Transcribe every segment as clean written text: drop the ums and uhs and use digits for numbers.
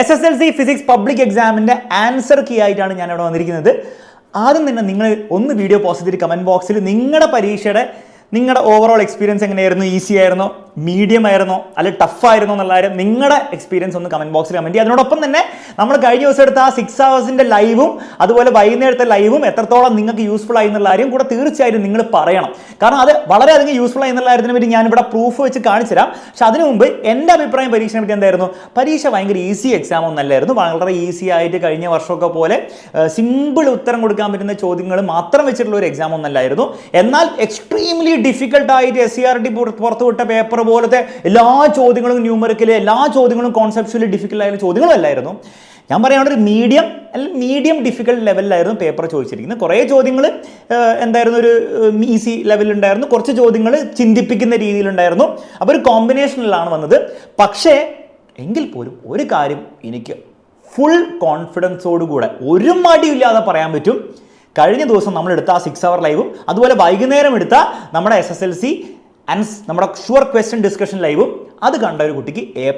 SSLC physics public എക്സാമിൻ്റെ answer key ആയിട്ടാണ് ഞാൻ ഇവിടെ വന്നിരിക്കുന്നത്. ആദ്യം തന്നെ നിങ്ങൾ ഒന്ന് വീഡിയോ പോസ്റ്റ് ചെയ്തിട്ട് കമൻറ്റ് ബോക്സിൽ നിങ്ങളുടെ ഓവറോൾ എക്സ്പീരിയൻസ് എങ്ങനെയായിരുന്നു, ഈസി ആയിരുന്നോ, മീഡിയം ആയിരുന്നോ, അല്ലെങ്കിൽ ടഫ് ആയിരുന്നോ എന്നുള്ള കാര്യം നിങ്ങളുടെ എക്സ്പീരിയൻസ് ഒന്ന് കമൻറ്റ് ബോക്സിൽ കമൻറ്റ് ചെയ്യുക. അതിനോടൊപ്പം തന്നെ നമ്മൾ കഴിഞ്ഞ ദിവസം എടുത്ത ആ 6 hours ലൈവും അതുപോലെ വൈകുന്നേരത്തെ ലൈവും എത്രത്തോളം നിങ്ങൾക്ക് യൂസ്ഫുൾ ആയി എന്നുള്ള കാര്യം കൂടെ തീർച്ചയായിട്ടും നിങ്ങൾ പറയണം. കാരണം അത് വളരെയധികം യൂസ്ഫുൾ ആയി എന്നുള്ള കാര്യത്തിനെ പറ്റി ഞാനിവിടെ പ്രൂഫ് വെച്ച് കാണിച്ചു തരാം. പക്ഷെ അതിനു മുമ്പ് എൻ്റെ അഭിപ്രായം പരീക്ഷയെ പറ്റി എന്തായിരുന്നു? പരീക്ഷ ഭയങ്കര ഈസി എക്സാം ഒന്നല്ലായിരുന്നു. വളരെ ഈസി ആയിട്ട് കഴിഞ്ഞ വർഷമൊക്കെ പോലെ സിമ്പിൾ ഉത്തരം കൊടുക്കാൻ പറ്റുന്ന ചോദ്യങ്ങൾ മാത്രം വെച്ചിട്ടുള്ള ഒരു എക്സാം ഒന്നല്ലായിരുന്നു. എന്നാൽ എക്സ്ട്രീംലി ഡിഫിക്കൽട്ടായിട്ട് SCRT പുറത്തുവിട്ട പേപ്പർ പോലത്തെ എല്ലാ ചോദ്യങ്ങളും ന്യൂമറിക്കൽ, എല്ലാ ചോദ്യങ്ങളും കോൺസെപ്ച്വലി ഡിഫിക്കൽട്ട് ആയ ചോദ്യങ്ങളും അല്ലായിരുന്നു. ഞാൻ പറയുകയാണ് ഒരു മീഡിയം ഡിഫിക്കൽട്ട് ലെവലിലായിരുന്നു പേപ്പർ ചോദിച്ചിരിക്കുന്നത്. കുറേ ചോദ്യങ്ങൾ എന്തായിരുന്നു, ഒരു ഈസി ലെവലുണ്ടായിരുന്നു, കുറച്ച് ചോദ്യങ്ങൾ ചിന്തിപ്പിക്കുന്ന രീതിയിലുണ്ടായിരുന്നു. അപ്പോൾ ഒരു കോമ്പിനേഷനിലാണ് വന്നത്. പക്ഷേ എങ്കിൽ പോലും ഒരു കാര്യം എനിക്ക് ഫുൾ കോൺഫിഡൻസോടുകൂടെ ഒരു മടിയില്ലാതെ പറയാൻ പറ്റും, കഴിഞ്ഞ ദിവസം നമ്മൾ എടുത്ത ആ 6 hour ലൈവും അതുപോലെ വൈകുന്നേരം എടുത്ത നമ്മുടെ SSLC നമ്മുടെ ഷുവർ ക്വസ്റ്റ്യൻ ഡിസ്കഷൻ ലൈവും അത് കണ്ട ഒരു കുട്ടിക്ക് A+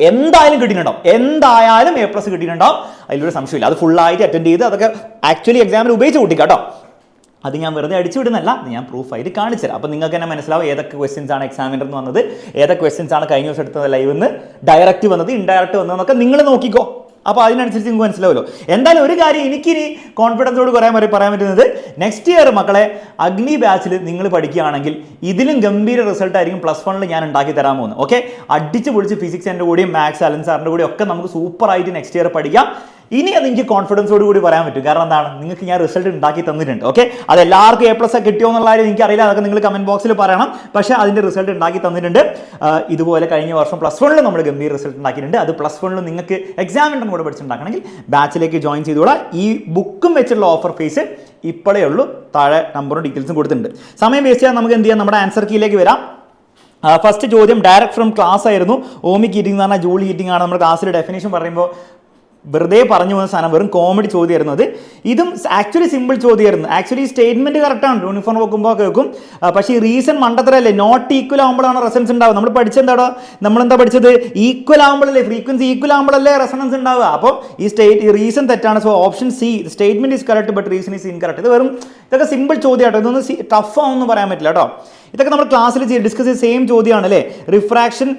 എന്തായാലും കിട്ടിയിട്ടുണ്ടാവും. എന്തായാലും A+ കിട്ടിയിട്ടുണ്ടാവും, അതിലൊരു സംശയമില്ല. അത് ഫുള്ളായിട്ട് അറ്റൻഡ് ചെയ്ത് അതൊക്കെ ആക്ച്വലി എക്സാമിൽ ഉപയോഗിച്ച് കൂട്ടിക്കാട്ടോ. അത് ഞാൻ വെറുതെ അടിച്ചു വിടുന്നല്ല, ഞാൻ പ്രൂഫായിട്ട് കാണിച്ചു തരാം. അപ്പോൾ നിങ്ങൾക്ക് തന്നെ മനസ്സിലാവും ഏതൊക്കെ ക്വസ്റ്റ്യൻസ് ആണ് എക്സാമിനർ എന്ന് വന്നത്, ഏതൊക്കെ ക്വസ്റ്റ്യൻസ് ആണ് കഴിഞ്ഞ ദിവസം എടുത്തത് ലൈവിൽ നിന്ന് ഡയറക്റ്റ് വന്നത്, ഇൻഡയറക്റ്റ് വന്നതെന്നൊക്കെ നിങ്ങൾ നോക്കിക്കോ. അപ്പോൾ അതിനനുസരിച്ച് നിങ്ങൾക്ക് മനസ്സിലാവുമല്ലോ. എന്തായാലും ഒരു കാര്യം എനിക്കിനി കോൺഫിഡൻസോട് പറയാൻ പറ്റുന്നത്, നെക്സ്റ്റ് ഇയർ മക്കളെ അഗ്നി ബാച്ചിൽ നിങ്ങൾ പഠിക്കുകയാണെങ്കിൽ ഇതിലും ഗംഭീര റിസൾട്ട് ആയിരിക്കും +1 ഞാൻ ഉണ്ടാക്കി തരാൻ പോകുന്നത്. ഓക്കെ, അടിച്ച് പൊളിച്ച് ഫിസിക്സ് എൻ്റെ കൂടെയും മാത്സ് അലൻ സാറിൻ്റെ കൂടെയും ഒക്കെ നമുക്ക് സൂപ്പറായിട്ട് നെക്സ്റ്റ് ഇയർ പഠിക്കാം. ഇനി അത് എനിക്ക് കോൺഫിഡൻസോട് കൂടി പറയാൻ പറ്റും. കാരണം എന്താണ്, നിങ്ങൾക്ക് ഞാൻ റിസൾട്ട് ഉണ്ടാക്കി തന്നിട്ടുണ്ട്. ഓക്കെ, അത് എല്ലാവർക്കും A+ കിട്ടിയോ എന്നുള്ള കാര്യം എനിക്കറിയില്ല, അതൊക്കെ നിങ്ങൾ കമൻറ്റ് ബോക്സിൽ പറയണം. പക്ഷേ അതിൻ്റെ റിസൾട്ട് ഉണ്ടാക്കി തന്നിട്ടുണ്ട്. ഇതുപോലെ കഴിഞ്ഞ വർഷം +1 നമ്മൾ ഗംഭീര റിസൾട്ട് ഉണ്ടാക്കിയിട്ടുണ്ട്. അത് +1 നിങ്ങൾക്ക് എക്സാമിൻ്റെ കൂടെ പഠിച്ചുണ്ടാക്കണമെങ്കിൽ ബാച്ചിലേക്ക് ജോയിൻ ചെയ്തോളാം. ഈ ബുക്കും വെച്ചുള്ള ഓഫർ ഫീസ് ഇപ്പോഴേ ഉള്ളൂ. താഴെ നമ്പറും ഡീറ്റെയിൽസും കൊടുത്തിട്ടുണ്ട്. സമയം വേസ്റ്റ് ചെയ്യാൻ നമുക്ക് എന്ത് ചെയ്യാം, നമ്മുടെ ആൻസർ കീയിലേക്ക് വരാം. ഫസ്റ്റ് ചോദ്യം ഡയറക്റ്റ് ഫ്രം ക്ലാസ് ആയിരുന്നു. ഓമിക് ഹീറ്റിംഗ് എന്ന് പറഞ്ഞാൽ ജൂൾ ഹീറ്റിംഗ് ആണ്. നമ്മുടെ ക്ലാസ്സിൽ ഡെഫിനേഷൻ പറയുമ്പോൾ വെറുതെ പറഞ്ഞു പോകുന്ന സാധനം, വെറും കോമഡി ചോദ്യമായിരുന്നു അത്. ഇതും ആക്ച്വലി സിമ്പിൾ ചോദ്യമായിരുന്നു. ആക്ച്വലി സ്റ്റേറ്റ്മെന്റ് കറക്റ്റാണ്, യൂണിഫോം വെക്കുമ്പോൾ കേൾക്കും. പക്ഷേ ഈ റീസൺ മണ്ടത്തരല്ലേ, നോട്ട് ഈക്വൽ ആകുമ്പോഴാണ് റെസണൻസ് ഉണ്ടാവുക. നമ്മൾ പഠിച്ചെന്താടോ, നമ്മളെന്താ പഠിച്ചത്, ഈക്വൽ ആകുമ്പോഴല്ലേ, ഫ്രീക്വൻസി ഈക്വൽ ആകുമ്പോഴല്ലേ റെസണൻസ് ഉണ്ടാവുക. അപ്പോൾ ഈ റീസൺ തെറ്റാണ്. So option C, statement is correct but reason is incorrect. ഇതൊക്കെ സിമ്പിൾ ചോദ്യമാട്ടോ, ഇതൊന്നും ടഫ് ആവുമെന്ന് പറയാൻ പറ്റില്ല കേട്ടോ. ഇതൊക്കെ നമ്മൾ ക്ലാസ്സിൽ ഡിസ്കസ് ചെയ്ത സെയിം ചോദ്യമാണ് അല്ലേ. റിഫ്രാക്ഷൻ,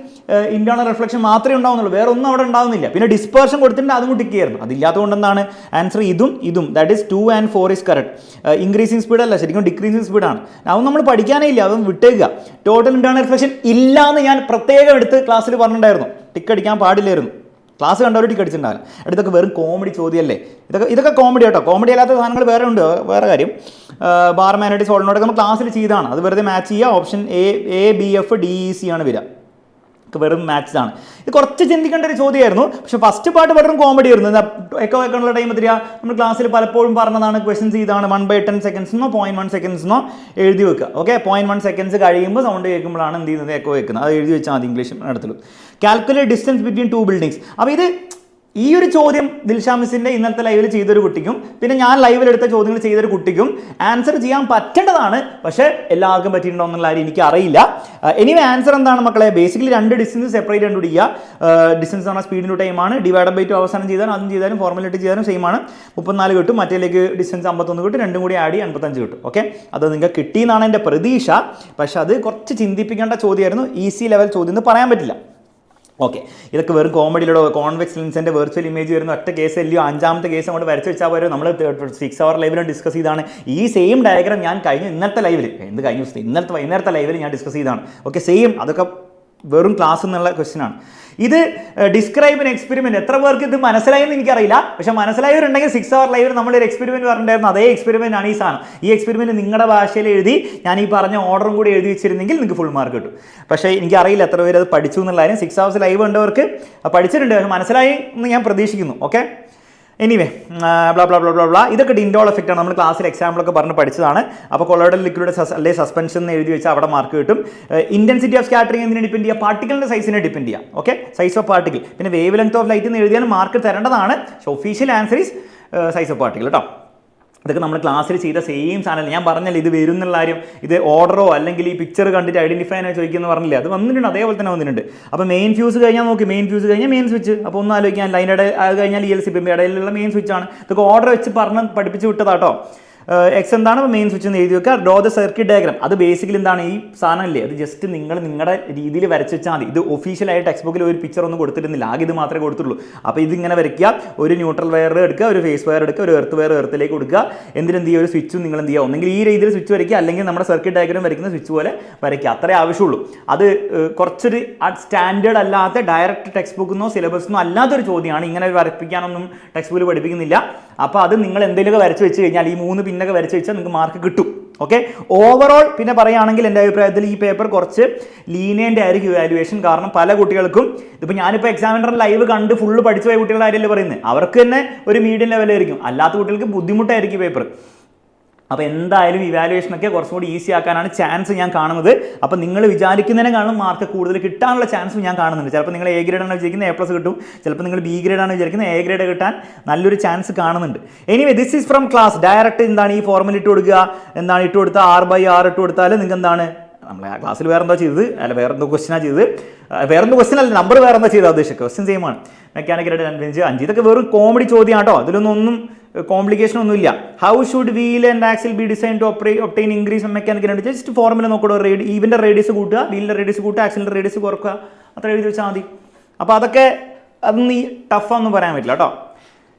ഇന്റേണൽ റിഫ്ലക്ഷൻ മാത്രമേ ഉണ്ടാവുന്നുള്ളൂ, വേറെ ഒന്നും അവിടെ ഉണ്ടാവുന്നില്ല. പിന്നെ ഡിസ്പേർഷൻ കൊടുത്തിട്ടുണ്ട്, അതും ടിക്ക് ചെയ്യായിരുന്നു. അതില്ലാത്തതുകൊണ്ട് എന്താണ് ആൻസർ ഇതും that is 2 and 4 is correct. Increasing speed അല്ല, ശരിക്കും ഡിക്രീസിങ് സ്പീഡാണ്. അതൊന്നും നമ്മൾ പഠിക്കാനേ ഇല്ല, അതൊന്നും വിട്ടേക്കുക. ടോട്ടൽ ഇന്റേണൽ റിഫ്ലക്ഷൻ ഇല്ല എന്ന് ഞാൻ പ്രത്യേകം എടുത്ത് ക്ലാസ്സിൽ പറഞ്ഞിട്ടുണ്ടായിരുന്നു. ടിക്ക് അടിക്കാൻ പാടില്ലായിരുന്നു. ക്ലാസ് കണ്ടവർ ടിക്ക് അടിച്ചിട്ടുണ്ടാവില്ല. ഇതൊക്കെ വെറും കോമഡി ചോദ്യമല്ലേ. ഇതൊക്കെ കോമഡി കേട്ടോ. കോമഡി അല്ലാത്ത സാധനങ്ങൾ വേറെ ഉണ്ട്. വേറെ കാര്യം, ബാർ മാനഡി സോളിനോടൊക്കെ നമ്മൾ ക്ലാസ്സിൽ ചെയ്താണ്. അത് വെറുതെ മാച്ച് ചെയ്യുക. Option A, B, F, D, E, C ആണ് വരിക. വെറും മാത്സ് ആണ്. ഇത് കുറച്ച് ചിന്തിക്കേണ്ട ഒരു ചോദ്യമായിരുന്നു. പക്ഷെ ഫസ്റ്റ് പാർട്ട് വെറും കോമഡി ആയിരുന്നു. എക്കോയുള്ള ടൈം എത്തിരിക നമ്മൾ ക്ലാസ്സിൽ പലപ്പോഴും പറഞ്ഞതാണ്. ക്വസ്റ്റ്യൻസ് ഇതാണ്, 1/10 seconds 0.1 seconds എഴുതി വെക്കുക. ഓക്കെ, 0.1 seconds കഴിയുമ്പോൾ സൗണ്ട് കേൾക്കുമ്പോഴാണ് എന്ത് ചെയ്യുന്നത്, എക്കോ വെക്കുന്നത്. അത് എഴുതി വെച്ചാൽ മതി ഇംഗ്ലീഷ് നടത്തുള്ളൂ. Calculate distance between 2 buildings. അപ്പോൾ ഇത് ഈ ഒരു ചോദ്യം ദിൽഷ മിസ്സിൻ്റെ ഇന്നലത്തെ ലൈവിൽ ചെയ്തൊരു കുട്ടിക്കും പിന്നെ ഞാൻ ലൈവിൽ എടുത്ത ചോദ്യങ്ങൾ ചെയ്തൊരു കുട്ടിക്കും ആൻസർ ചെയ്യാൻ പറ്റേണ്ടതാണ്. പക്ഷേ എല്ലാവർക്കും പറ്റിയിട്ടുണ്ടോ എന്നുള്ള കാര്യം എനിക്ക് അറിയില്ല. എനിവേ ആൻസർ എന്താണ് മക്കളെ, ബേസിക്കലി 2 ഡിസ്റ്റൻസ് സെപ്പറേറ്റ് കണ്ടുപിടിക്കുക. ഡിസ്റ്റൻസ് എന്ന് പറഞ്ഞാൽ സ്പീഡിൻ്റെ ടൈമാണ്. ഡിവൈഡ് ബൈ 2 അവസാനം ചെയ്താലും അതും ചെയ്താലും ഫോർമുലേറ്റ് ചെയ്താലും സെയിം ആണ്. 34 കിട്ടും. മറ്റേലേക്ക് ഡിസ്റ്റൻസ് 51 കിട്ടും. രണ്ടും കൂടി ആഡ് 55 കിട്ടും. ഓക്കെ, അത് നിങ്ങൾക്ക് കിട്ടിയെന്നാണ് എൻ്റെ പ്രതീക്ഷ. പക്ഷെ അത് കുറച്ച് ചിന്തിപ്പിക്കേണ്ട ചോദ്യമായിരുന്നു. ഈസി ലെവൽ ചോദ്യം എന്ന് പറയാൻ പറ്റില്ല. ഓക്കെ, ഇതൊക്കെ വെറും കോമഡിയിലൂടെ കോൺവെക്സ് ലെൻസിൻ്റെ വെർച്വൽ ഇമേജ് വരുന്ന ഒറ്റ കേസ് അല്ലയോ, 5ാമത്തെ കേസ് അങ്ങോട്ട് വരച്ച് വെച്ചാൽ പോലും നമ്മൾ 6 hour ലൈവിലും ഡിസ്കസ് ചെയ്താണ്. ഈ സെയിം ഡയഗ്രാം ഞാൻ ഇന്നത്തെ വൈകുന്നേരത്തെ ലൈവിൽ ഞാൻ ഡിസ്കസ് ചെയ്താണ്. Okay, same. അതൊക്കെ വെറും ക്ലാസ് എന്നുള്ള ക്വസ്റ്റ്യൻ ആണ്. ഇത് ഡിസ്ക്രൈബ് എക്സ്പെരിമെന്റ്. എത്ര പേർക്ക് ഇത് മനസ്സിലായെന്ന് എനിക്കറിയില്ല. പക്ഷെ മനസ്സിലായവരുണ്ടെങ്കിൽ 6 hour ലൈവിൽ നമ്മളൊരു എക്സ്പെരിമെന്റ് പറഞ്ഞിട്ടുണ്ടായിരുന്നു. അതേ എക്സ്പെരിമെന്റ് ആണ് ഈ സാധനം. ഈ എക്സ്പെരിമെന്റ് നിങ്ങളുടെ ഭാഷയിൽ എഴുതി ഞാൻ ഈ പറഞ്ഞ ഓർഡറും കൂടി എഴുതി വെച്ചിരുന്നെങ്കിൽ നിങ്ങൾക്ക് ഫുൾ മാർക്ക് കിട്ടും. പക്ഷേ എനിക്കറിയില്ല എത്ര പേര് അത് പഠിച്ചു എന്നുള്ള കാര്യം. 6 hours ലൈവ് കണ്ടവർക്ക് പഠിച്ചിട്ടുണ്ട്, പക്ഷെ മനസ്സിലായി എന്ന് ഞാൻ പ്രതീക്ഷിക്കുന്നു. Okay, anyway blah blah blah blah blah. ഇതൊക്കെ ഡിൻഡോൾ എഫക്റ്റ് ആണ്. നമ്മൾ ക്ലാസ്സിൽ എക്സാമ്പിളൊക്കെ പറഞ്ഞ് പഠിച്ചതാണ്. അപ്പോൾ കൊളോയിഡൽ ലിക്വിഡ് അല്ലെങ്കിൽ സസ്പെൻഷൻ എന്ന് എഴുതി വെച്ചാൽ അവിടെ മാർക്ക് കിട്ടും. ഇൻറ്റൻസിറ്റി ഓഫ് സ്കാറ്ററിംഗ് എന്തിനെ ഡിപ്പെൻഡ് ചെയ്യുക, പാർട്ടിക്കിളിൻ്റെ സൈസിനെ ഡിപ്പെൻഡ് ചെയ്യാം. Okay, size of particle. പിന്നെ വേവ് ലെങ്ത് ഓഫ് ലൈറ്റ് എന്ന് എഴുതിയാൽ മാർക്ക് തരേണ്ടതാണ്. പക്ഷേ official answer is size of particle കേട്ടോ. ഇതൊക്കെ നമ്മൾ ക്ലാസ്സിൽ ചെയ്ത സെയിം സാധനം. ഞാൻ പറഞ്ഞല്ലോ ഇത് വരും എന്നുള്ള കാര്യം. ഇത് ഓർഡറോ അല്ലെങ്കിൽ ഈ പിക്ചർ കണ്ടിട്ട് ഐഡന്റിഫൈ ചെയ്യാൻ ചോദിക്കുന്നത് പറഞ്ഞില്ലേ, അത് വന്നിട്ടുണ്ട്, അതേപോലെ തന്നെ വന്നിട്ടുണ്ട്. അപ്പോൾ മെയിൻ ഫ്യൂസ് കഴിഞ്ഞാൽ നോക്കി, മെയിൻ ഫ്യൂസ് കഴിഞ്ഞാൽ മെയിൻ സ്വിച്ച്. അപ്പോൾ ഒന്നും ആലോചിക്കാൻ, അതിൻ്റെ അത് കഴിഞ്ഞാൽ ELCP ഇടയിലുള്ള മെയിൻ സ്വിച്ചാണ്. ഇതൊക്കെ ഓർഡർ വെച്ച് പഠിപ്പിച്ച് വിട്ടതാട്ടോ. എക്സ് എന്താണ് മെയിൻ സ്വിച്ച് എന്ന് എഴുതി വെക്കുക. Draw the circuit diagram. അത് ബേസിക്കലി എന്താണ്, ഈ സാധനമല്ലേ, അത് ജസ്റ്റ് നിങ്ങൾ നിങ്ങളുടെ രീതിയിൽ വരച്ച് വെച്ചാൽ മതി. ഇത് ഒഫീഷ്യലായിട്ട് ടെക്സ്റ്റ് ബുക്കിൽ ഒരു പിക്ചർ ഒന്നും കൊടുത്തിരുന്നില്ല, ആകെ ഇത് മാത്രമേ കൊടുത്തുള്ളൂ. അപ്പോൾ ഇതിങ്ങനെ വരയ്ക്കുക, ഒരു ന്യൂട്രൽ വയർ എടുക്കുക, ഒരു ഫേസ് വയർ എടുക്കുക, ഒരു എർത്ത് വയർ എർത്തിലേക്ക് കൊടുക്കുക. എന്ത് ചെയ്യുക, ഒരു സ്വിച്ചും നിങ്ങൾ എന്ത് ചെയ്യുക, ഒന്നെങ്കിൽ ഈ രീതിയിൽ സ്വിച്ച് വരയ്ക്കുക, അല്ലെങ്കിൽ നമ്മുടെ സർക്യൂട്ട് ഡയഗ്രാം വരയ്ക്കുന്ന സ്വിച്ച് പോലെ വരയ്ക്കുക. അത്രേ ആവശ്യമുള്ളൂ. അത് കുറച്ചൊരു സ്റ്റാൻഡേർഡ് അല്ലാത്ത ഡയറക്റ്റ് ടെക്സ്റ്റ് ബുക്കിന്നോ സിലബസിന്നോ അല്ലാത്തൊരു ചോദ്യമാണ്. ഇങ്ങനെ വരപ്പിക്കാനൊന്നും ടെക്സ്റ്റ് ബുക്കിൽ പഠിപ്പിക്കുന്നില്ല. അപ്പോൾ അത് നിങ്ങൾ എന്തെങ്കിലുമൊക്കെ വരച്ച് വെച്ച് കഴിഞ്ഞാൽ, ഈ 3 പിന്നൊക്കെ വരച്ച് വെച്ചാൽ നിങ്ങൾക്ക് മാർക്ക് കിട്ടും. ഓക്കെ, ഓവറോൾ പിന്നെ പറയുകയാണെങ്കിൽ എൻ്റെ അഭിപ്രായത്തിൽ ഈ പേപ്പർ കുറച്ച് ലീനിയൻ്റ് ആയിരിക്കും ഇവാലുവേഷൻ. കാരണം പല കുട്ടികൾക്കും, ഇതിപ്പോൾ ഞാനിപ്പോൾ എക്സാമിനർ ലൈവ് കണ്ട് ഫുള്ള് പഠിച്ചു പോയ കുട്ടികളുടെ കാര്യമല്ലേ പറയുന്നത്, അവർക്ക് തന്നെ ഒരു മീഡിയം ലെവലായിരിക്കും. അല്ലാത്ത കുട്ടികൾക്ക് ബുദ്ധിമുട്ടായിരിക്കും പേപ്പർ. അപ്പോൾ എന്തായാലും ഇവാലുവേഷനൊക്കെ കുറച്ചും കൂടി ഈസി ആക്കാനാണ് ചാൻസ് ഞാൻ കാണുന്നത്. അപ്പോൾ നിങ്ങൾ വിചാരിക്കുന്നതിനേക്കാളും മാർക്ക് കൂടുതൽ കിട്ടാനുള്ള ചാൻസ് ഞാൻ കാണുന്നുണ്ട്. ചിലപ്പോൾ നിങ്ങൾ A ഗ്രേഡാണ് വിചാരിക്കുന്നത് A+ കിട്ടും, ചിലപ്പോൾ നിങ്ങൾ B ഗ്രേഡാണ് വിചാരിക്കുന്നത് A ഗ്രേഡ് കിട്ടാൻ നല്ലൊരു ചാൻസ് കാണുന്നുണ്ട്. Anyway this is from class. Direct എന്താണ് ഈ ഫോർമുല ഇട്ട് കൊടുക്കുക, എന്താണ് ഇട്ട് കൊടുത്താൽ R/R ഇട്ട് കൊടുത്താൽ നിങ്ങൾക്ക് എന്താണ്, നമ്മൾ ആ ക്ലാസ്സിൽ വേറെ എന്തോ ചെയ്തത്, അല്ല വേറെ എന്തോ ക്വസ്റ്റനാണ് ചെയ്തത്, വേറെ എന്തോ ക്വസ്റ്റൻ അല്ല, നമ്പർ വേറെ എന്താ ചെയ്തത് ഉദ്ദേശിക്കുക, ക്വസ്റ്റൻ സെയിമാണ്. മെക്കാനിക്കലായിട്ട് 5 ഇതൊക്കെ വെറും കോമഡി ചോദ്യം കേട്ടോ, അതിലൊന്നും കോംപ്ലിക്കേഷൻ ഒന്നുമില്ല. How should wheel and axle be design to obtain increase mechanical energy? Just formula നോക്കുക, ഈവിൻ്റെ റേഡിയസ് കൂട്ടുക, വീലിൻ്റെ റേഡിയസ് കൂട്ടുക, ആക്സിലിൻ്റെ റേഡിയസ് കുറക്കുക, അത്ര എഴുതി വെച്ചാൽ മതി. അപ്പോൾ അതൊക്കെ അതൊന്നും ഈ ടഫാന്ന് പറയാൻ പറ്റില്ല കേട്ടോ.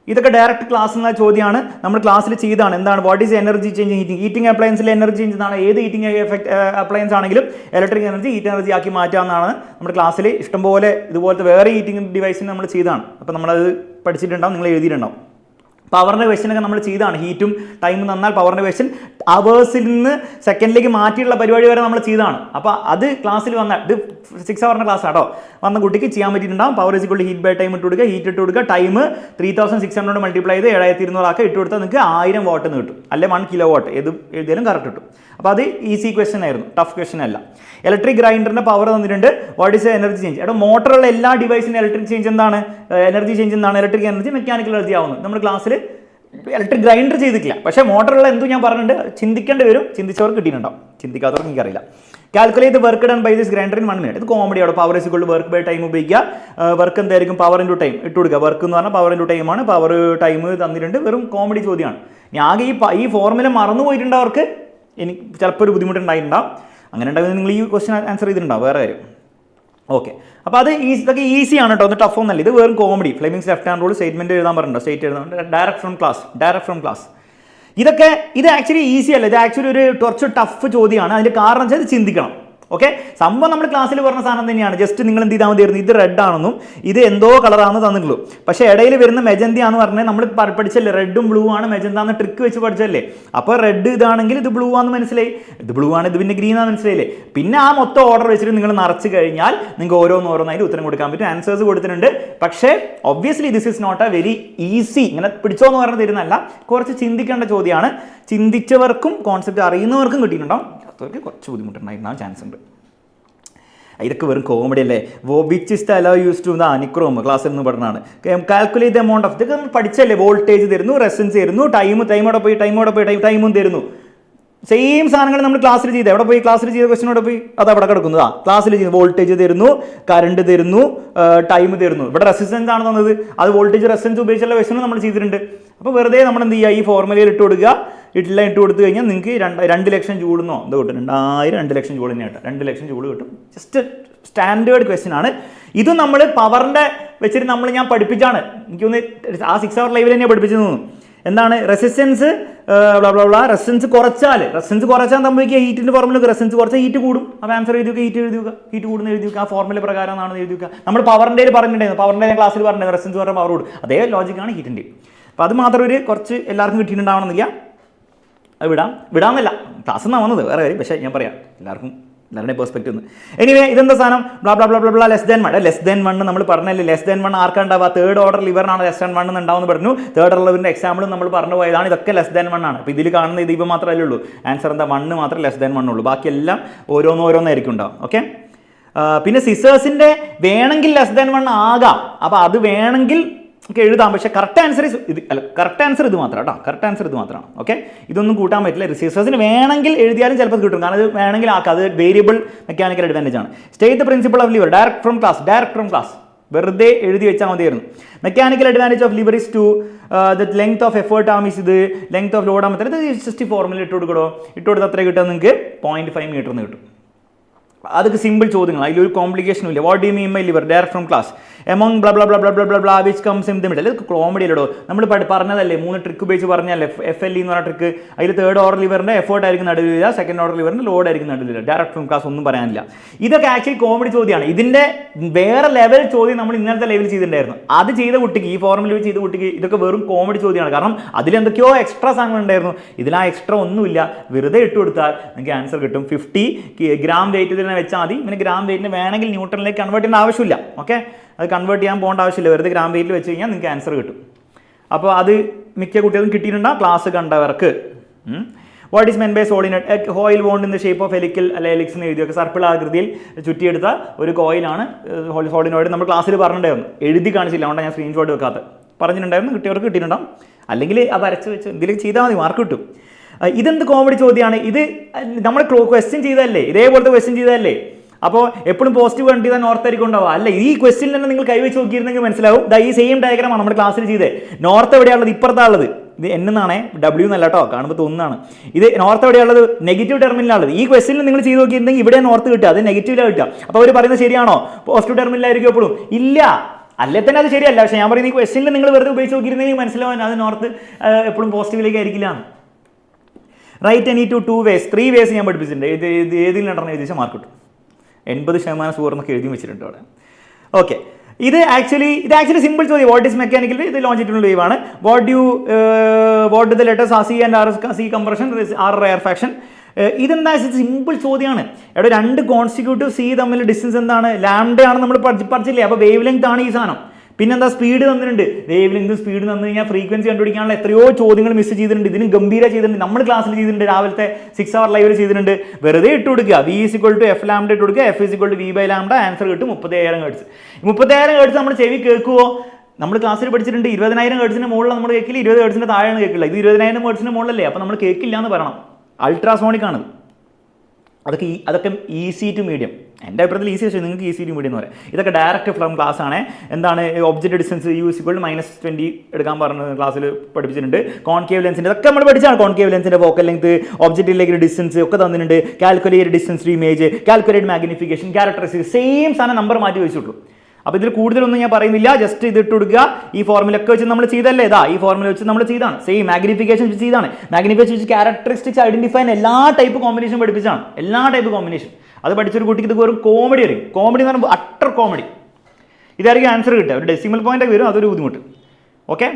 ഇതൊക്കെ ഡയറക്റ്റ് ക്ലാസ് എന്ന ചോദ്യമാണ്, നമ്മൾ ക്ലാസ്സിൽ ചെയ്താണ്. എന്താണ് what is energy change heating അപ്ലയൻസിൽ എനർജി ചേഞ്ച് എന്നാണ്. ഏത് ഹീറ്റിംഗ് അപ്ലയൻസ് ആണെങ്കിലും ഇലക്ട്രിക് എനർജി ഹീറ്റ് എനർജി ആക്കി മാറ്റാമെന്നാണ് നമ്മുടെ ക്ലാസ്സിൽ ഇഷ്ടംപോലെ ഇതുപോലത്തെ വേറെ ഹീറ്റിംഗ് ഡിവൈസിന് നമ്മൾ ചെയ്താണ്. അപ്പോൾ നമ്മളത് പഠിച്ചിട്ടുണ്ടാവും, നിങ്ങൾ എഴുതിയിട്ടുണ്ടാവും. പവറിൻ്റെ ക്വസ്റ്റ്യനൊക്കെ നമ്മൾ ചെയ്താണ്. ഹീറ്റും ടൈമും തന്നാൽ പവറിൻ്റെ ക്വസ്റ്റ്യൻ അവേഴ്സിൽ നിന്ന് സെക്കൻഡിലേക്ക് മാറ്റിയുള്ള പരിപാടി വരെ നമ്മൾ ചെയ്താണ്. അപ്പോൾ അത് ക്ലാസ്സിൽ വന്ന ഇത് 6 ഹവറിൻ്റെ ക്ലാസ് ആട്ടോ, വന്ന കുട്ടിക്ക് ചെയ്യാൻ പറ്റിയിട്ടുണ്ടാവും. Power is equal to heat by time ഇട്ട് കൊടുക്കുക, ഹീറ്റ് ഇട്ട് കൊടുക്കുക, ടൈം 3600 മൾട്ടിപ്ലൈ ചെയ്ത് 7200 ആക്കി ഇട്ട് കൊടുത്താൽ നിങ്ങൾക്ക് 1000 വാട്ട് എന്ന് കിട്ടും, അല്ലെ 1 കിലോ വാട്ട് ഏത് എഴുതിയാലും കറക്റ്റ് കിട്ടും. അപ്പോൾ അത് ഈസി ക്വസ്റ്റ്യൻ ആയിരുന്നു, ടഫ് ക്വസ്റ്റ്യൻ അല്ല. ഇലക്ട്രിക് ഗ്രൈൻഡറിൻ്റെ പവർ തന്നിട്ടുണ്ട്. What is energy change? എടാ മോട്ടറുള്ള എല്ലാ ഡിവൈസിനും ഇലക്ട്രിക് ചേഞ്ച് എന്താണ്, എനർജി ചേഞ്ച് എന്താണ്? ഇലക്ട്രിക് എനർജി മെക്കാനിക്കൽ എനർജി ആവുന്നത്. നമ്മൾ ക്ലാസ്സിൽ ഇലക്ട്രിക് ഗ്രൈൻഡർ ചെയ്തിട്ടില്ല, പക്ഷേ മോട്ടറുള്ള എന്തും ഞാൻ പറഞ്ഞിട്ടുണ്ട്, ചിന്തിക്കേണ്ടി വരും. ചിന്തിച്ചവർക്ക് കിട്ടിയിട്ടുണ്ടാവും, ചിന്തിക്കാത്തവർക്ക് എനിക്കറിയില്ല. Calculate work done by this grinder in 1 minute. ഇത് കോമഡിയാണ്. Power is equal to work by time ഉപയോഗിക്കുക. വർക്ക് എന്തായിരിക്കും? പവർ ഇൻറ്റു ടൈം ഇട്ട് കൊടുക്കുക. വർക്ക് എന്ന് പറഞ്ഞാൽ പവർ ഇൻറ്റു ടൈമാണ്. പവർ ടൈം തന്നിട്ടുണ്ട്. വെറും കോമഡി ചോദ്യമാണ്. ഞാൻ ആകെ ഈ ഫോർമുല മറന്നു പോയിട്ടുണ്ടവർക്ക് എനിക്ക് ചിലപ്പോൾ ഒരു ബുദ്ധിമുട്ടുണ്ടായിട്ടുണ്ടാവും. അങ്ങനെ ഉണ്ടാകുന്നത് നിങ്ങൾ ഈ ക്വസ്റ്റ്യൻ ആൻസർ ചെയ്തിട്ടുണ്ടാവും, വേറെ കാര്യം. ഓക്കെ, അപ്പോൾ അത് ഇതൊക്കെ ഈസിയാണ് കേട്ടോ, ഒന്ന് ടഫ് ഒന്നല്ല. ഇത് വെറും comedy. Fleming's left hand rule statement എഴുതാൻ പറഞ്ഞിട്ടുണ്ടോ? സ്റ്റേറ്റ് എഴുതാൻ ഡയറക്റ്റ് ഫ്രം ക്ലാസ്. ഇത് ആക്ച്വലി ഈസി അല്ല, ഇത് ആക്ച്വലി ഒരു കുറച്ച് ടഫ് ചോദ്യമാണ്. അതിൻ്റെ കാരണം വെച്ചാൽ ഇത് ചിന്തിക്കണം. ഓക്കെ, സംഭവം നമ്മൾ ക്ലാസ്സിൽ പറഞ്ഞ സാധനം തന്നെയാണ്. ജസ്റ്റ് നിങ്ങൾ എന്ത് ചെയ്താൽ മതിയായിരുന്നു, ഇത് റെഡ് ആണെന്നും ഇത് എന്തോ കളറാണെന്ന് തന്നിട്ടുള്ളൂ. പക്ഷേ ഇടയിൽ വരുന്ന മെജന്തിയാന്ന് പറഞ്ഞാൽ നമ്മൾ പഠിച്ചല്ലേ, റെഡും ബ്ലൂ ആണ് മെജന്ത എന്ന ട്രിക്ക് വെച്ച് പഠിച്ചല്ലേ. അപ്പോൾ റെഡ് ഇതാണെങ്കിൽ ഇത് ബ്ലൂ ആണെന്ന് മനസ്സിലായി, ഇത് ബ്ലൂ ആണ്, ഇത് പിന്നെ ഗ്രീൻ ആണെന്ന് മനസ്സിലായില്ലേ. പിന്നെ ആ മൊത്തം ഓർഡർ വെച്ചിട്ട് നിങ്ങൾ നിറച്ച് കഴിഞ്ഞാൽ നിങ്ങൾക്ക് ഓരോന്നോരോന്നായിട്ട് ഉത്തരം കൊടുക്കാൻ പറ്റും. ആൻസേഴ്സ് കൊടുത്തിട്ടുണ്ട്. പക്ഷേ obviously this is not a very easy. ഇങ്ങനെ പിടിച്ചോ എന്ന് പറഞ്ഞ് തരുന്നതല്ല, കുറച്ച് ചിന്തിക്കേണ്ട ചോദ്യമാണ്. ചിന്തിച്ചവർക്കും കോൺസെപ്റ്റ് അറിയുന്നവർക്കും കിട്ടിയിട്ടുണ്ടാവും, അവർക്ക് കുറച്ച് ബുദ്ധിമുട്ടുണ്ടായിരുന്ന ചാൻസ് ഉണ്ട്. ഇതൊക്കെ വെറും കോമഡി അല്ലേ. Which is the alloy use to nichrome ക്ലാസ്സിൽ നിന്ന് പറഞ്ഞാണ്. കാൽക്കുലേറ്റ് ദ എമൗണ്ട് ഓഫ്, ഇതൊക്കെ നമ്മൾ പഠിച്ചല്ലേ. വോൾട്ടേജ് തരുന്നു, റെസിസ്റ്റൻസ് തരുന്നു, ടൈമോടെ പോയി ടൈമും തരുന്നു. സെയിം സാധനങ്ങൾ നമ്മൾ ക്ലാസ്സിൽ ചെയ്ത് എവിടെ പോയി, ക്ലാസ്സിൽ ചെയ്ത ക്വസ്റ്റനോടെ പോയി അത് അവിടെ കിടക്കുന്നതാ. ക്ലാസ്സിൽ ചെയ്ത് വോൾട്ടേജ് തരുന്നു, കറണ്ട് തരുന്നു, ടൈം തരുന്നു. ഇവിടെ റെസിസ്റ്റൻസ് ആണ് തന്നത്, അത് വോൾട്ടേജ് റെസിസ്റ്റൻസ് ഉപയോഗിച്ചുള്ള ക്വസ്റ്റനും നമ്മൾ ചെയ്തിട്ടുണ്ട്. അപ്പോൾ വെറുതെ നമ്മൾ എന്ത് ചെയ്യുക, ഈ ഫോർമുലയിൽ ഇട്ട് കൊടുക്കുക. ഇട്ട് കൊടുത്തു കഴിഞ്ഞാൽ നിങ്ങൾക്ക് 2 ലക്ഷം ജൂളെന്നോ എന്തോ കിട്ടും, 2 ലക്ഷം ജൂൾ തന്നെ കിട്ടും. 2 ലക്ഷം ജൂൾ കിട്ടും. ജസ്റ്റ് സ്റ്റാൻഡേർഡ് ക്വസ്റ്റ്യൻ ആണ്. ഇതും നമ്മൾ പവറിൻ്റെ വെച്ചിട്ട് ഞാൻ പഠിപ്പിച്ചാണ്. എനിക്കൊന്ന് ആ 6 ഹവർ ലൈവിൽ തന്നെയാണ് പഠിപ്പിച്ചു തോന്നുന്നു. എന്താണ് റെസിസ്റ്റൻസ്, റെസിസ്റ്റൻസ് കുറച്ചാൽ സംഭവിക്കുക ഹീറ്റിൻ്റെ ഫോർമുല. റെസിസ്റ്റൻസ് കുറച്ചാൽ ഹീറ്റ് കൂടും. അപ്പോൾ ആൻസർ എഴുതി വെക്കുക, ഹീറ്റ് കൂടുന്ന എഴുതി വെക്കുക. ആ ഫോർമുല പ്രകാരം ആണെന്ന് എഴുതി വെക്കുക. നമ്മൾ പവറിൻ്റെ പറഞ്ഞിട്ടുണ്ടായിരുന്നു, പവറിൻ്റെ ക്ലാസ്സിൽ പറഞ്ഞിട്ടുണ്ട്, റെസിസ്റ്റൻസ് പറഞ്ഞാൽ പവർ കൂടും. അതേ ലോജിക്കാണ് ഹീറ്റിൻ്റെ. അപ്പോൾ അത് മാത്രം ഒരു കുറച്ച് എല്ലാവർക്കും കിട്ടിയിട്ടുണ്ടാവണമെന്നില്ല. അത് വിടാമെന്നല്ല, ക്ലാസ്സിൽ നിന്നാണ് വന്നത്, വേറെ കാര്യം. പക്ഷേ ഞാൻ പറയാം, എല്ലാവരുടെയും പെർസ്പെക്റ്റീവ് ഒന്ന്. എനിവേ ഇതെന്താ സാധനം, ലെസ് ദാൻ 1 നമ്മൾ പറഞ്ഞല്ലേ. ലെസ് ദാൻ 1 ആർക്കുണ്ടാവുക, തേർഡ് ഓർഡർ ലിവറിനാണ് ലെസ് ദാൻ 1 ഉണ്ടാവുമെന്ന് പറഞ്ഞു. തേർഡ് ഓർഡർ ലിവറിൻ്റെ എക്സാമ്പിളും നമ്മൾ പറഞ്ഞു പോയതാണ്. ഇതൊക്കെ ലെസ് ദാൻ 1 ആണ്. അപ്പോൾ ഇതിൽ കാണുന്ന ഇത് മാത്രമല്ലേ ഉള്ളൂ. ആൻസർ എന്താ, 1 മാത്രമേ ലെസ് ദാൻ 1 ഉള്ളൂ. ബാക്കിയെല്ലാം ഓരോന്നായിരിക്കും ഉണ്ടാവും. ഓക്കെ, പിന്നെ സിസേഴ്സിൻ്റെ വേണമെങ്കിൽ ലെസ് ദാൻ 1 ആകാം. അപ്പോൾ അത് വേണമെങ്കിൽ നമുക്ക് എഴുതാം, പക്ഷേ കറക്റ്റ് ആൻസർ ഇത് അല്ല, കറക്റ്റ് ആൻസർ ഇത് മാത്രമാണ് കേട്ടോ, കറക്റ്റ് ആൻസർ ഇത് മാത്രമാണ്. ഓക്കെ, ഇതൊന്നും കൂട്ടാൻ പറ്റില്ല. റിസീവേഴ്സിന് വേണമെങ്കിൽ എഴുതിയാലും ചിലപ്പോൾ കിട്ടും, കാരണം അത് വേണമെങ്കിൽ ആക്കാം, അത് വേരിയബിൾ മെക്കാനിക്കൽ അഡ്വാൻറ്റേജ് ആണ്. State the principle of lever, direct from class വെറുതെ എഴുതി വെച്ചാൽ മതിയായിരുന്നു. Mechanical advantage of lever is to the length of effort arm is ഇത്, ലെങ്ത് ഓഫ് ലോഡ് ആകുമ്പോൾ ഇത് ജസ്റ്റ് ഫോർമുല ഇട്ട് കൊടുത്താൽ അത്രയും കിട്ടുക, നിങ്ങൾക്ക് 0.5 മീറ്റർ എന്ന് കിട്ടും. അതൊക്കെ സിമ്പിൾ ചോദ്യങ്ങൾ, അതിലൊരു കോംപ്ലിക്കേഷനും ഇല്ല. What do you mean by lever, direct from class, among bla blah blah blah blah blah bla which comes in the middle. അത് കോമഡി അല്ലടോ, നമ്മൾ പറഞ്ഞതല്ലേ 3 ട്രിക്ക് ഉപയോഗിച്ച് പറഞ്ഞല്ലേ, FLE എന്ന് പറഞ്ഞ ട്രിക്ക്. അതിൽ തേർഡ് ഓർഡർ ലിവറിൻ്റെ എഫേർട്ട് ആയിരിക്കും നടുവില്ല, സെക്കൻഡ് ഓർഡർ ലിവറിൻ്റെ ലോഡ് ആയിരിക്കും നടുവില്ല. ഡയറക്റ്റ് ഫ്രം ക്ലാസ് ഒന്നും പറയാനില്ല. ഇതൊക്കെ ആക്ച്വലി കോമഡി ചോദ്യമാണ്. ഇതിൻ്റെ വേറെ ലെവൽ ചോദ്യം നമ്മൾ ഇന്നലത്തെ ലെവൽ ചെയ്തിട്ടുണ്ടായിരുന്നു. അത് ചെയ്ത കുട്ടിക്ക്, ഈ ഫോർമുല ചെയ്ത കുട്ടിക്ക് ഇതൊക്കെ വെറും കോമഡി ചോദ്യമാണ്. കാരണം അതിലെന്തൊക്കെയോ എക്സ്ട്രാ സാധനങ്ങൾ ഉണ്ടായിരുന്നു, ഇതിൽ ആ എക്സ്ട്രാ ഒന്നുമില്ല. വെറുതെ ഇട്ട് കൊടുത്താൽ നിങ്ങൾക്ക് ആൻസർ കിട്ടും. 50 ഗ്രാം വെയിറ്റ് തന്നെ വെച്ചാൽ മതി. പിന്നെ ഗ്രാം വെയിറ്റിന് വേണമെങ്കിൽ ന്യൂട്ടണിലേക്ക് കൺവേർട്ട് ചെയ്യേണ്ട ആവശ്യമില്ല. ഓക്കെ, അത് കൺവേർട്ട് ചെയ്യാൻ പോകേണ്ട ആവശ്യമില്ല. വെറുതെ ഗ്രാം വെയിറ്റിൽ വെച്ച് കഴിഞ്ഞാൽ നിങ്ങൾക്ക് ആൻസർ കിട്ടും. അപ്പോൾ അത് മിക്ക കുട്ടികളും കിട്ടിയിട്ടുണ്ടാകും ക്ലാസ് കണ്ടവർക്ക്. What is meant by solenoid, coil wound in the shape of helical അല്ലെ ഹെലിക്സ് എന്ന് എഴുതിയൊക്കെ സർപ്പിൾ ആകൃതിയിൽ ചുറ്റിയെടുത്ത ഒരു കോയിലാണ് സോളിനോയിഡ്. നമ്മൾ ക്ലാസ്സിൽ പറഞ്ഞിട്ടുണ്ടായിരുന്നു, എഴുതി കാണിച്ചില്ല, അതുകൊണ്ടാണ് ഞാൻ സ്ക്രീൻഷോട്ട് വെക്കാത്തത്. പറഞ്ഞിട്ടുണ്ടായിരുന്നു, കിട്ടിയവർക്ക് കിട്ടിയിട്ടുണ്ടാകും. അല്ലെങ്കിൽ ആ വരച്ച് വെച്ച് എന്തെങ്കിലും ചെയ്താൽ മതി, മാർക്ക് കിട്ടും. ഇതെന്ത് കോമഡി ചോദ്യമാണ് ഇത്. നമ്മൾ ക്വസ്റ്റ്യൻ ചെയ്തതല്ലേ, ഇതേപോലത്തെ ക്വസ്റ്റ്യൻ ചെയ്തതല്ലേ. അപ്പോൾ എപ്പോഴും പോസിറ്റീവ് കണ്ടു ചെയ്താൽ നോർത്ത് ആയിരിക്കും ഉണ്ടാവുക. അല്ല, ഈ ക്വസ്റ്റ്യനിൽ തന്നെ നിങ്ങൾ കൈവച്ച് നോക്കിയിരുന്നെങ്കിൽ മനസ്സിലാവും. ഈ സെയിം ഡയഗ്രാമാണ് നമ്മുടെ ക്ലാസ്സിൽ ചെയ്തത്. നോർത്ത് എവിടെയാണുള്ളത്, ഇപ്പുറത്താണുള്ളത്. ഇത് എന്നാണേ, W എന്നല്ല കേട്ടോ, കാണുമ്പോൾ തോന്നുന്നതാണ്. ഇത് നോർത്ത് എവിടെയുള്ളത്, നെഗറ്റീവ് ടെർമിനലാണുള്ളത്. ഈ ക്വസ്റ്റ്യനിൽ നിങ്ങൾ ചെയ്ത് നോക്കിയിരുന്നെങ്കിൽ ഇവിടെ നോർത്ത് കിട്ടുക, അത് നെഗറ്റീവിലാണ് കിട്ടുക. അപ്പോൾ അവർ പറയുന്നത് ശരിയാണോ, പോസിറ്റീവ് ടെർമിനലായിരിക്കും എപ്പോഴും? ഇല്ല, അല്ലേ തന്നെ അത് ശരിയല്ല. പക്ഷേ ഞാൻ പറയുന്നത് ഈ ക്വസ്റ്റ്യനിൽ നിങ്ങൾ വെറുതെ ഉപയോഗിച്ച് നോക്കിയിരുന്നെങ്കിൽ മനസ്സിലാവാൻ അത് നോർത്ത് എപ്പോഴും പോസിറ്റീവിലേക്ക് ആയിരിക്കില്ല. Write any two 2 ways, 3 ways ഞാൻ പഠിപ്പിച്ചിട്ടുണ്ട്. ഇത് ഏതിൽ നടന്ന് എഴുതിച്ചാൽ മാർക്ക് കിട്ടും. 80% സ്കോർ എന്നൊക്കെ എഴുതി വെച്ചിട്ടുണ്ട് അവിടെ. ഓക്കെ, ഇത് ആക്ച്വലി സിമ്പിൾ ചോദ്യം. വാട്ട് ഈസ് മെക്കാനിക്കൽ, ഇത് ലോഞ്ചിറ്റ്യൂഡിനൽ വേവ് ആണ്. What the letters C and R, C compression, R റയർഫാക്ഷൻ. ഇതെന്താ സിമ്പിൾ ചോദ്യമാണ്. ഇവിടെ 2 കോൺസിക്യൂട്ടീവ് C തമ്മിൽ ഡിസ്റ്റൻസ് എന്താണ്, ലാംഡയാണ് നമ്മൾ പഠിച്ചില്ലേ. അപ്പോൾ വേവ് ലെങ്ത് ആണ് ഈ സാധനം. പിന്നെന്താ, സ്പീഡ് തന്നിട്ടുണ്ട്. വേവ് ലെങ്ത് സ്പീഡ് തന്നു കഴിഞ്ഞാൽ ഫ്രീക്വൻസി കണ്ടുപിടിക്കാനുള്ള എത്രയോ ചോദ്യങ്ങൾ മിസ് ചെയ്തിട്ടുണ്ട്. ഇതിന് ഗംഭീര ചെയ്തിട്ടുണ്ട്, നമ്മൾ ക്ലാസ്സിൽ ചെയ്തിട്ടുണ്ട്, രാവിലത്തെ 6 hour ലൈവിൽ ചെയ്തിട്ടുണ്ട്. വെറുതെ ഇട്ട് കൊടുക്കുക, V = F λ ഇട്ട് കൊടുക്കുക, F = V/λ, ആൻസർ കിട്ടും 30,000 ഹെർട്സ്. 30,000 ഹെർട്സ് നമ്മൾ ചെവി കേൾക്കുമോ? നമ്മൾ ക്ലാസ്സിൽ പഠിച്ചിട്ടുണ്ട് 20,000 ഹെർട്സിന് മുകളിൽ നമ്മൾ കേൾക്കില്ല, 20 ഹെർട്സിന് താഴെയാണ് കേൾക്കില്ല. ഇത് 20,000 ഹെർട്സിന് മുകളിലല്ലേ, അപ്പോൾ നമ്മൾ കേൾക്കില്ല എന്ന് പറയണം. അൾട്രാസോണിക് ആണ്. അതൊക്കെ ഈസി ടു മീഡിയം. എൻ്റെ അഭിപ്രായത്തിൽ ഈസി, പക്ഷേ നിങ്ങൾക്ക് ഈസി ടു മീഡിയം എന്ന് പറയാം. ഇതൊക്കെ ഡയറക്റ്റ് ഫ്രം ക്ലാസ് ആണ്. എന്താണ് ഒബ്ജക്റ്റ് ഡിസ്റ്റൻസ് U = -20 എടുക്കാൻ പറഞ്ഞ ക്ലാസ്സിൽ പഠിപ്പിച്ചിട്ടുണ്ട്. കോൺകേവ് ലെൻസിൻ്റെ ഇതൊക്കെ നമ്മൾ പഠിച്ചാണ്. കോൺകേവ് ലെൻസിൻ്റെ ഫോക്കൽ ലെങ്ത്, ഒബ്ജക്റ്റിലേക്ക് ഡിസ്റ്റൻസ് ഒക്കെ തന്നിട്ടുണ്ട്. Calculate distance to image, calculate magnification, characteristics, same സാധനം നമ്പർ മാറ്റി വെച്ചിട്ടുള്ളൂ. അപ്പോൾ ഇതിൽ കൂടുതലൊന്നും ഞാൻ പറയുന്നില്ല. ജസ്റ്റ് ഇത് ഇട്ട് കൊടുക്കുക. ഈ ഫോർമുല ഒക്കെ വെച്ച് നമ്മൾ ചെയ്തല്ലേ, ഈ ഫോർമുല വെച്ച് നമ്മൾ ചെയ്താണ്. സെയിം മാഗ്നിഫിക്കേഷൻ വെച്ച് ചെയ്താണ്. മാഗ്നിഫിക്കേഷൻ വെച്ച് ക്യാരക്ടറിസ്റ്റിക്സ് ഐഡന്റിഫൈ എല്ലാ ടൈപ്പ് കോമ്പിനേഷൻ പഠിപ്പിച്ചാണ്. എല്ലാ ടൈപ്പ് കോമ്പിനേഷൻ അത് പഠിച്ചൊരു കുട്ടിക്ക് ഇത് വെറും കോമഡി അറിയും. കോമഡി എന്ന് പറയുമ്പോൾ അട്ടർ കോമഡി. ഇതായിരിക്കും ആൻസർ കിട്ടുക. ഒരു ഡെസിമൽ പോയിന്റ് ഒക്കെ വരും, അതൊരു ബുദ്ധിമുട്ട്. ഓക്കെ,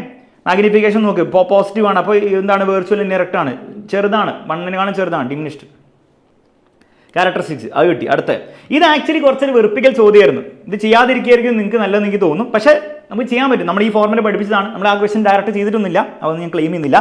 മാഗ്നിഫിക്കേഷൻ നോക്ക്, പോസിറ്റീവ് ആണ്. അപ്പോൾ എന്താണ്, വെർച്വൽ ഇൻഡയറക്റ്റ് ആണ്, ചെറുതാണ്, 1 ചെറുതാണ്, ഡിമിനിഷ്ഡ്. ക്യാരക്ടറിസ്റ്റിക്സ് അത് കിട്ടി. അടുത്ത ഇത് ആക്ച്വലി കുറച്ചൊരു വെറുപ്പിക്കൽ ചോദ്യമായിരുന്നു. ഇത് ചെയ്യാതിരിക്കുകയായിരിക്കും നിങ്ങൾക്ക് നല്ലതെന്ന് എനിക്ക് തോന്നും. പക്ഷേ നമുക്ക് ചെയ്യാൻ പറ്റും. നമ്മൾ ഈ ഫോർമുല പഠിപ്പിച്ചതാണ്. നമ്മൾ ആ ക്വസ്റ്റ്യൻ ഡയറക്റ്റ് ചെയ്തിട്ടൊന്നുമില്ല, അതൊന്നും ഞാൻ ക്ലെയിം ചെയ്യുന്നില്ല.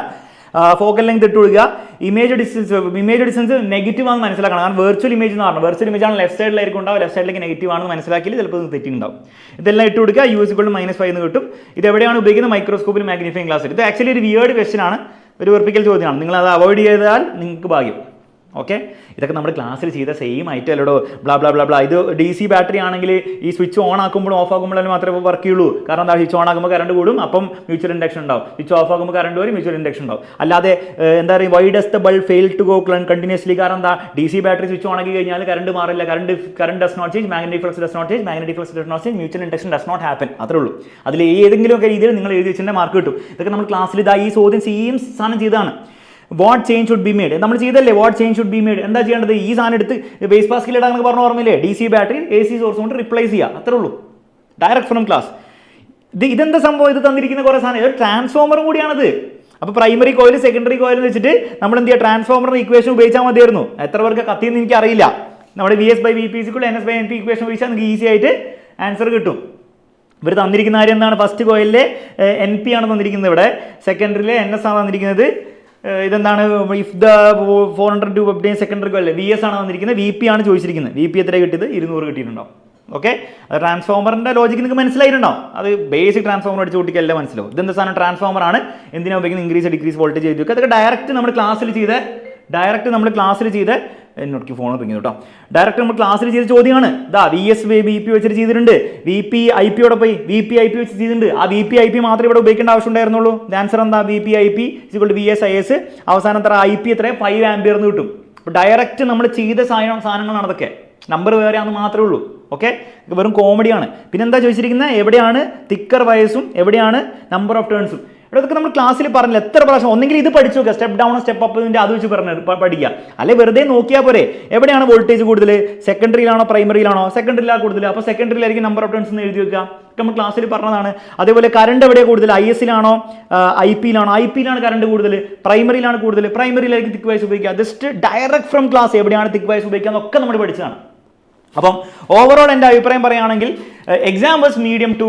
ഫോക്കൽ ലെങ്ത് ഇട്ട് കൊടുക്കുക. ഇമേജ് ഡിസ്റ്റൻസ് നെഗറ്റീവ് ആണെന്ന് മനസ്സിലാക്കണം. കാരണം വെർച്വൽ ഇമേജ് എന്ന് പറഞ്ഞാൽ വെർച്വൽ ഇമേജ് ആണ് ലെഫ്റ്റ് സൈഡിലായിരിക്കും ഉണ്ടാവും, ലെഫ്റ്റ് സൈഡിലേക്ക് നെഗറ്റീവ് ആണെന്ന് മനസ്സിലാക്കിയാൽ ചിലപ്പോൾ തെറ്റിണ്ടാവും. ഇതെല്ലാം ഇട്ട് കൊടുക്കുക. U = -5 എന്ന് കിട്ടും. ഇത് എവിടെയാണ് ഉപയോഗിക്കുന്നത്, മൈക്രോസ്കോപ്പിൽ മാഗ്നിഫൈങ് ഗ്ലാസ്സിൽ. ഇത് ആക്ച്വലി ഒരു വിയേർഡ് ക്വസ്റ്റ്യൻ ആണ്, ഒരു വെറുപ്പിക്കൽ ചോദ്യമാണ്. നിങ്ങൾ അത് അവോയ്ഡ് ചെയ്താൽ നിങ്ങൾക്ക് ഭാഗ്യം. ഓക്കെ, ഇതൊക്കെ നമ്മുടെ ക്ലാസ്സിൽ ചെയ്ത സെയിം ഐറ്റം അല്ലടോ, ബ്ലാ ബ്ലാ ബ്ലാ ബ്ലാ. ഇത് DC ബാറ്ററി ആണെങ്കിൽ ഈ സ്വിച്ച് ഓൺ ആക്കുമ്പോഴും ഓഫ് ആക്കുമ്പോഴും മാത്രമേ വർക്ക് ചെയ്യുള്ളൂ. കാരണം എന്താ, സ്വിച്ച് ഓൺ ആക്കുമ്പോൾ കറണ്ട് കൂടും, അപ്പം മ്യൂച്വൽ ഇൻഡക്ഷൻ ഉണ്ടാവും. സ്വിച്ച് ഓഫ് ആക്കുമ്പോൾ കറണ്ട് വരും, മ്യൂച്വൽ ഇൻഡക്ഷൻ ഉണ്ടാവും. അല്ലാതെ എന്താ പറയുക, why does the bulb fail to go continuously? കാരണം എന്താ, DC ബാറ്ററി സ്വിച്ച് ഓൺ ആക്കി കഴിഞ്ഞാൽ കറണ്ട് മാറില്ല. Current does not change, magnetic flux does not change, magnetic flux does not change, mutual induction does not happen. അത്രേ ഉള്ളൂ. അതിൽ ഏതെങ്കിലും ഒക്കെ രീതിയിൽ നിങ്ങൾ എഴുതി വെച്ചിട്ട് മാർക്ക് കിട്ടും. ഇതൊക്കെ നമ്മൾ ക്ലാസ്സിൽ ഈ ചോദ്യം സെയിം സാധനം ചെയ്താണ്. What change should be made നമ്മൾ ചെയ്തല്ലേ. What change should be made എന്താ ചെയ്യേണ്ടത്, ഈ സാധനം എടുത്ത് വേസ്റ്റ് ബാസ്കറ്റിൽ ഇടാന്നൊക്കെ പറഞ്ഞ ഓർമ്മയില്ലേ, DC ബാറ്ററി AC സോഴ്സ് കൊണ്ട് റിപ്ലേസ് ചെയ്യുക, അത്രേ ഉള്ളൂ. Direct from class. ഇതെന്താ സംഭവം, ഇത് തന്നിരിക്കുന്ന കുറേ സാധനം, ഒരു ട്രാൻസ്ഫോമറും കൂടിയാണത്. അപ്പോൾ പ്രൈമറി കോയിൽ സെക്കൻഡറി കോയിൽ എന്ന് വെച്ചിട്ട് നമ്മൾ എന്ത് ചെയ്യുക, ട്രാൻസ്ഫോമറിന് ഇക്വേഷൻ ഉപയോഗിച്ചാൽ മതിയായിരുന്നു. എത്ര പേർക്ക് കത്തിയെന്ന് എനിക്ക് അറിയില്ല. നമ്മുടെ VS/VP = NS/NP ഇക്വേഷൻ ഉപയോഗിച്ചാൽ നിങ്ങൾക്ക് ഈസി ആയിട്ട് ആൻസർ കിട്ടും. ഇവർ തന്നിരിക്കുന്ന കാര്യം എന്താണ്, ഫസ്റ്റ് കോയിലിലെ NP ആണ് തന്നിരിക്കുന്നത്, ഇവിടെ സെക്കൻഡറിയിലെ NS ആണ് തന്നിരിക്കുന്നത്. ഇതെന്താണ്, if the 400 secondary coil VS ആണ് തന്നിരിക്കുന്നത്, VP ആണ് ചോദിച്ചിരിക്കുന്നത്. VP എത്ര കിട്ടിയത്, 200 കിട്ടിയിട്ടുണ്ടാവും. ഓക്കെ, ട്രാൻസ്ഫോമറിന്റെ ലോജിക്ക് നിങ്ങൾക്ക് മനസ്സിലായിട്ടുണ്ടാവും. അത് ബേസിക് ട്രാൻസ്ഫോമർ അടിച്ച് കൂട്ടിക്കല്ല മനസ്സിലാവും. ഇതെന്താ സാധനം? ട്രാൻസ്ഫോമർ ആണ്. എന്തിനാ ഉപയോഗിക്കുന്നത്? ഇൻക്രീസ് ഡിക്രീസ് വോൾട്ടേജ് ചെയ്ത് വെക്കുക. അതൊക്കെ ഡയറക്റ്റ് നമ്മൾ ക്ലാസ്സിൽ ചെയ്ത് എന്നോട് ഫോൺ റിങ്ങി കേട്ടോ. ഡയറക്റ്റ് നമ്മൾ ക്ലാസ്സിൽ ചെയ്ത ചോദ്യമാണ്. ഇതാ VS BP വെച്ചിട്ട് ചെയ്തിട്ടുണ്ട്. VP IP പോയി VP IP വെച്ച് ചെയ്തിട്ടുണ്ട്. ആ VP IP മാത്രമേ ഇവിടെ ഉപയോഗിക്കേണ്ട ആവശ്യം ഉണ്ടായിരുന്നുള്ളൂ. ആൻസർ എന്താ? VP IP VS IS. അവസാനത്തെ IP എത്ര? 5 ആംപിയർ എന്ന് കിട്ടും. ഡയറക്റ്റ് നമ്മൾ ചെയ്ത സാധനങ്ങളാണ് അതൊക്കെ. നമ്പർ വേറെയാണെന്ന് മാത്രമേ ഉള്ളൂ. ഓക്കെ, വെറും കോമഡിയാണ്. പിന്നെന്താ ചോദിച്ചിരിക്കുന്നത്? എവിടെയാണ് തിക്കർ വയസ്സും എവിടെയാണ് നമ്പർ ഓഫ് ടേൺസും? ഇതൊക്കെ നമ്മൾ ക്ലാസ്സിൽ പറഞ്ഞില്ല എത്ര പ്രാവശ്യം. ഒന്നെങ്കിൽ ഇത് പഠിച്ചു നോക്കുക, സ്റ്റെപ്പ് ഡൗൺ സ്റ്റെപ്പ് അപ്പിന്റെ അത് വെച്ച് പഠിക്കുക. അല്ലെ വെറുതെ നോക്കിയാൽ പോരെ. എവിടെയാണ് വോൾട്ടേജ് കൂടുതൽ? സെക്കൻഡറിയിലാണോ പ്രൈമറിയിലാണോ? സെക്കൻഡറിയിലാണ് കൂടുതൽ. അപ്പോൾ സെക്കൻഡറിയിലായിരിക്കും നമ്പർ ഓഫ് ടേൺസ് എന്ന് എഴുതി വെക്കുക. നമ്മൾ ക്ലാസ്സിൽ പറഞ്ഞതാണ്. അതേപോലെ കറണ്ട് എവിടെയാണ് കൂടുതൽ? IS-ലാണോ IP-ലാണോ? IP-ലാണ് കറണ്ട് കൂടുതൽ. പ്രൈമറിയിലാണ് കൂടുതൽ. പ്രൈമറിയിലായിരിക്കും തിക്ക് വൈസ് ഉപയോഗിക്കുക. ജസ്റ്റ് ഡയറക്റ്റ് ഫ്രം ക്ലാസ് എവിടെയാണ് തിക്ക് വൈസ് ഉപയോഗിക്കുക എന്നൊക്കെ നമ്മൾ പഠിച്ചതാണ്. അപ്പം ഓവറോൾ എൻ്റെ അഭിപ്രായം പറയുകയാണെങ്കിൽ exam was medium to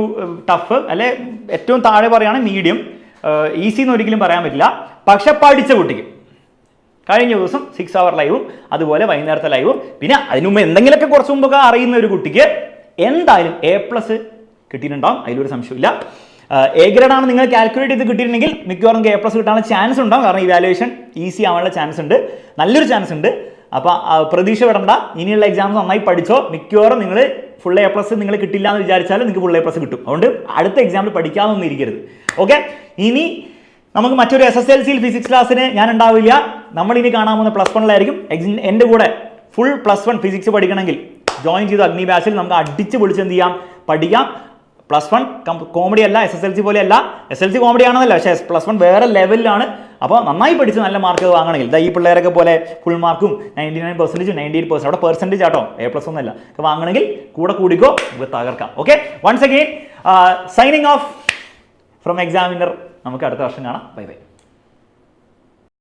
tough, അല്ലെ ഏറ്റവും താഴെ പറയുകയാണെങ്കിൽ മീഡിയം. ഈസി എന്ന് ഒരിക്കലും പറയാൻ പറ്റില്ല. പക്ഷെ പഠിച്ച കുട്ടിക്ക് കഴിഞ്ഞ ദിവസം 6 hour ലൈവും അതുപോലെ വൈകുന്നേരത്തെ ലൈവും പിന്നെ അതിനു മുമ്പ് എന്തെങ്കിലുമൊക്കെ കുറച്ച് മുമ്പൊക്കെ അറിയുന്ന ഒരു കുട്ടിക്ക് എന്തായാലും A+ കിട്ടിയിട്ടുണ്ടാവും. അതിലൊരു സംശയമില്ല. A ഗ്രേഡാണ് നിങ്ങൾ കാൽക്കുലേറ്റ് ചെയ്ത് കിട്ടിയിട്ടുണ്ടെങ്കിൽ മിക്കവാറും A+ കിട്ടാനുള്ള ചാൻസ് ഉണ്ടാവും. കാരണം ഇവാലുവേഷൻ ഈസി ആവാനുള്ള ചാൻസ് ഉണ്ട്, നല്ലൊരു ചാൻസ് ഉണ്ട്. അപ്പോൾ പ്രതീക്ഷ വിടണ്ട. ഇനിയുള്ള എക്സാംസ് നന്നായി പഠിച്ചോ. മിക്കവാറും നിങ്ങൾ ഫുൾ A+ നിങ്ങൾ കിട്ടില്ല എന്ന് വിചാരിച്ചാൽ നിങ്ങൾക്ക് ഫുൾ A+ കിട്ടും. അതുകൊണ്ട് അടുത്ത എക്സാമിൽ പഠിക്കാമെന്നൊന്നും ഇരിക്കരുത്. ഓക്കെ, ഇനി നമുക്ക് മറ്റൊരു SSLC ഫിസിക്സ് ക്ലാസ്സിന് ഞാൻ ഉണ്ടാവില്ല. നമ്മളിനി കാണാൻ പോകുന്ന +1-ലായിരിക്കും. എൻ്റെ കൂടെ ഫുൾ +1 ഫിസിക്സ് പഠിക്കണമെങ്കിൽ ജോയിൻ ചെയ്തു അഗ്നി ബാച്ചിൽ. നമുക്ക് അടിച്ച് പൊളിച്ച് എന്ത് ചെയ്യാം? പഠിക്കാം. +1 കോമഡി അല്ല, SSLC പോലെ അല്ല. SSLC കോമഡി ആണെന്നല്ല, പക്ഷേ +1 വേറെ ലെവലിലാണ്. അപ്പോൾ നന്നായി പഠിച്ച് നല്ല മാർക്ക് വാങ്ങണമെങ്കിൽ ഈ പിള്ളേരൊക്കെ പോലെ ഫുൾ മാർക്കും 99%, 98%, അവിടെ പെർസെൻറ്റേജ് ആട്ടോ, A+ ഒന്നല്ല, വാങ്ങണമെങ്കിൽ കൂടെ കൂടിക്കോ, നമുക്ക് തകർക്കാം. Okay, once again signing off from examiner. നമുക്ക് അടുത്ത വർഷം കാണാം. Bye by.